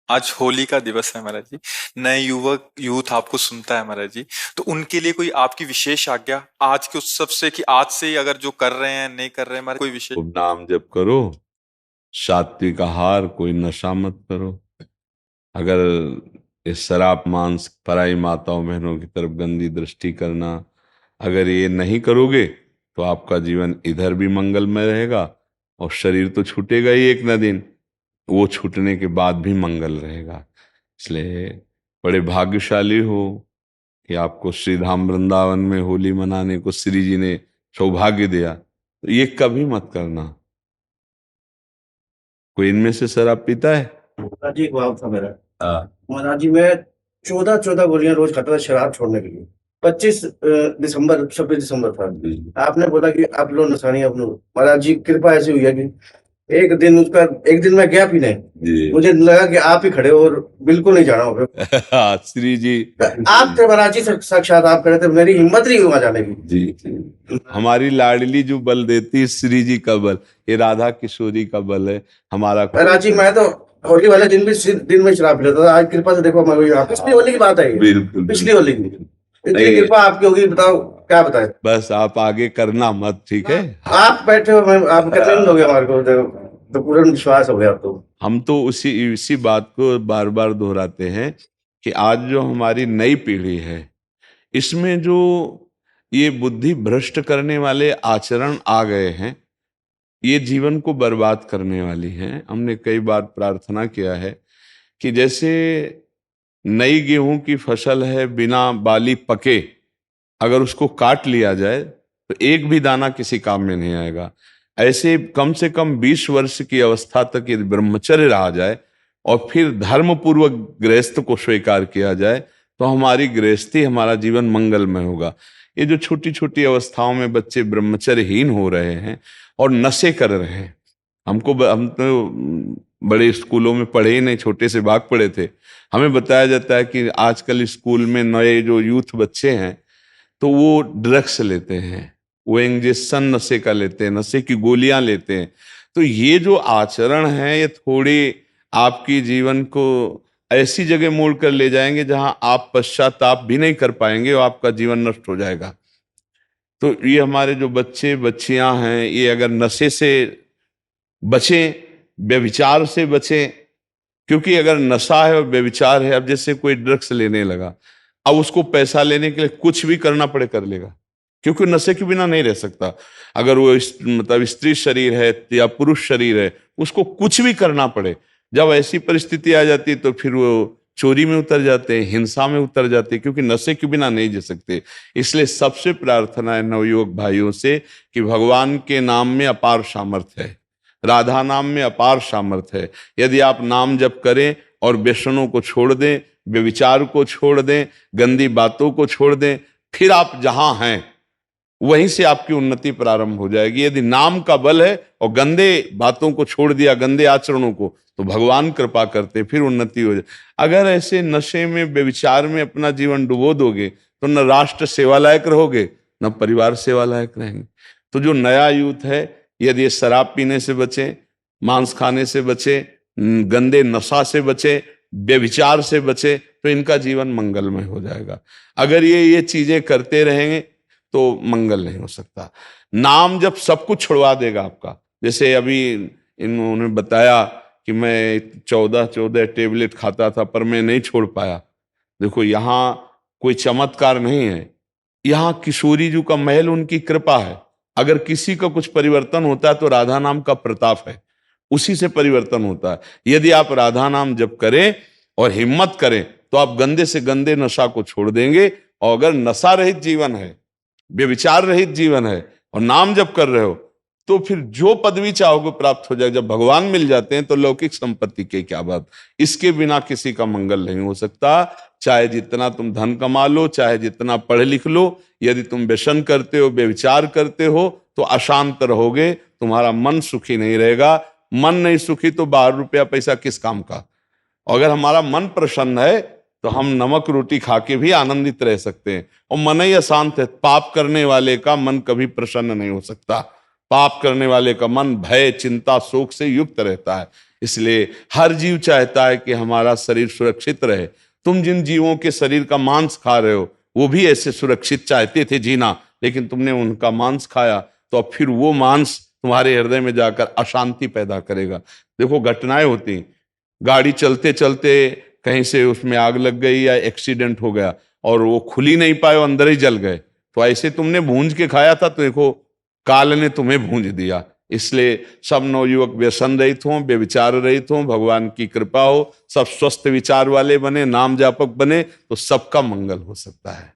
आज होली का दिवस है महाराज जी। नए युवक यूथ आपको सुनता है महाराज जी। तो उनके लिए कोई आपकी विशेष आज्ञा आज के उत्सव से, कि आज से ही अगर जो कर रहे हैं नहीं कर रहे हैं महाराज, कोई विशेष। खूब नाम जप करो, सात्विक आहार, कोई नशा मत करो। अगर इस शराब मांस पराई माताओं बहनों की तरफ गंदी दृष्टि करना, अगर ये नहीं करोगे तो आपका जीवन इधर भी मंगलमय रहेगा और शरीर तो छूटेगा ही एक न दिन, वो छूटने के बाद भी मंगल रहेगा। इसलिए बड़े भाग्यशाली हो कि आपको श्री धाम वृंदावन में होली मनाने को श्री जी ने सौभाग्य दिया। तो ये कभी मत करना। कोई इनमें से शराब पीता है? महाराज जी एक भाव था मेरा। हाँ। महाराज जी मैं 14 गोलियां रोज खाता था शराब छोड़ने के लिए। 26 दिसंबर 26 दिसंबर था। आपने बोला कि आप लो नशा नहीं अपनो। महाराज जी कृपा ऐसी हुई है कि एक दिन मैं गया पीने, मुझे लगा कि आप ही खड़े हो और बिल्कुल नहीं जाना होगा। श्री जी आप थे महाराज जी, साक्षात आप खड़े थे, मेरी हिम्मत नहीं हुई वहां जाने की। जी, हमारी लाडली जो बल देती है श्री जी का बल, ये राधा किशोरी का बल है हमारा। महाराज जी मैं तो होली वाले दिन में शराब पीता था। आज कृपा से देखो मैं वही, पिछली होली की बात है ये। बिल्कुल पिछली होली की इतनी कृपा आपकी होगी, बताओ क्या बताए। बस आप आगे करना मत, ठीक है? आप बैठे हो, आप कितने दिन हो गए हमारे को, तो पूरा विश्वास हो गया। तो हम तो इसी बात को बार बार दोहराते हैं कि आज जो हमारी नई पीढ़ी है, इसमें जो ये बुद्धि भ्रष्ट करने वाले आचरण आ गए हैं, ये जीवन को बर्बाद करने वाली हैं। हमने कई बार प्रार्थना किया है कि जैसे नई गेहूं की फसल है, बिना बाली पके अगर उसको काट लिया जाए तो एक भी दाना किसी काम में नहीं आएगा। ऐसे कम से कम 20 वर्ष की अवस्था तक यदि ब्रह्मचर्य रहा जाए और फिर धर्म पूर्वक गृहस्थ को स्वीकार किया जाए तो हमारी गृहस्थी, हमारा जीवन मंगलमय होगा। ये जो छोटी छोटी अवस्थाओं में बच्चे ब्रह्मचर्यहीन हो रहे हैं और नशे कर रहे हैं, हम तो बड़े स्कूलों में पढ़े ही नहीं, छोटे से भाग पढ़े थे। हमें बताया जाता है कि आजकल स्कूल में नए जो यूथ बच्चे हैं तो वो ड्रग्स लेते हैं, वो इंजेक्शन नशे का लेते हैं, नशे की गोलियां लेते हैं। तो ये जो आचरण है ये थोड़ी आपकी जीवन को ऐसी जगह मोड़ कर ले जाएंगे जहां आप पश्चाताप भी नहीं कर पाएंगे और आपका जीवन नष्ट हो जाएगा। तो ये हमारे जो बच्चे बच्चियां हैं, ये अगर नशे से बचें, व्यभिचार से बचें, क्योंकि अगर नशा है और व्यभिचार है, अब जैसे कोई ड्रग्स लेने लगा, अब उसको पैसा लेने के लिए कुछ भी करना पड़े कर लेगा, क्योंकि नशे के बिना नहीं रह सकता। अगर वो मतलब स्त्री शरीर है या पुरुष शरीर है, उसको कुछ भी करना पड़े। जब ऐसी परिस्थिति आ जाती है तो फिर वो चोरी में उतर जाते हैं, हिंसा में उतर जाते हैं, क्योंकि नशे के बिना नहीं जी सकते। इसलिए सबसे प्रार्थना है नवयुवक भाइयों से कि भगवान के नाम में अपार सामर्थ्य है, राधा नाम में अपार सामर्थ्य है। यदि आप नाम जप करें और व्यसनों को छोड़ दें, व्यभिचार को छोड़ दें, गंदी बातों को छोड़ दें, फिर आप जहां हैं वहीं से आपकी उन्नति प्रारंभ हो जाएगी। यदि नाम का बल है और गंदे बातों को छोड़ दिया, गंदे आचरणों को, तो भगवान कृपा करते, फिर उन्नति हो जाए। अगर ऐसे नशे में, व्यभिचार में अपना जीवन डुबो दोगे तो न राष्ट्र सेवा लायक रहोगे, न परिवार सेवा लायक रहेंगे। तो जो नया यूथ है, यदि ये शराब पीने से बचे, मांस खाने से बचे, गंदे नशा से बचे, व्यभिचार से बचे, तो इनका जीवन मंगलमय हो जाएगा। अगर ये चीजें करते रहेंगे तो मंगल नहीं हो सकता। नाम जब सब कुछ छुड़वा देगा आपका। जैसे अभी इन्होंने बताया कि मैं 14 टेबलेट खाता था पर मैं नहीं छोड़ पाया। देखो, यहाँ कोई चमत्कार नहीं है, यहाँ किशोरी जी का महल, उनकी कृपा है। अगर किसी का कुछ परिवर्तन होता है तो राधा नाम का प्रताप है, उसी से परिवर्तन होता है। यदि आप राधा नाम जप करें और हिम्मत करें तो आप गंदे से गंदे नशा को छोड़ देंगे। और अगर नशा रहित जीवन है, व्यभिचार रहित जीवन है और नाम जप कर रहे हो, तो फिर जो पदवी चाहोगे प्राप्त हो जाएगा। जब भगवान मिल जाते हैं तो लौकिक संपत्ति के क्या बात। इसके बिना किसी का मंगल नहीं हो सकता। चाहे जितना तुम धन कमा लो, चाहे जितना पढ़ लिख लो, यदि तुम व्यसन करते हो, व्यभिचार करते हो, तो अशांत रहोगे, तुम्हारा मन सुखी नहीं रहेगा। मन नहीं सुखी तो बाहर रुपया पैसा किस काम का। और अगर हमारा मन प्रसन्न है तो हम नमक रोटी खा के भी आनंदित रह सकते हैं। और मन ही अशांत है, पाप करने वाले का मन कभी प्रसन्न नहीं हो सकता। पाप करने वाले का मन भय, चिंता, शोक से युक्त रहता है। इसलिए हर जीव चाहता है कि हमारा शरीर सुरक्षित रहे। तुम जिन जीवों के शरीर का मांस खा रहे हो वो भी ऐसे सुरक्षित चाहते थे जीना, लेकिन तुमने उनका मांस खाया तो अब फिर वो मांस तुम्हारे हृदय में जाकर अशांति पैदा करेगा। देखो घटनाएं होती, गाड़ी चलते चलते कहीं से उसमें आग लग गई या एक्सीडेंट हो गया और वो खुल ही नहीं पाए, अंदर ही जल गए, तो ऐसे तुमने भूंज के खाया था तो देखो काल ने तुम्हें भूंज दिया। इसलिए सब नवयुवक व्यसन रहित हों, व्यभिचार रहित हों, भगवान की कृपा हो, सब स्वस्थ विचार वाले बने, नाम जापक बने तो सबका मंगल हो सकता है।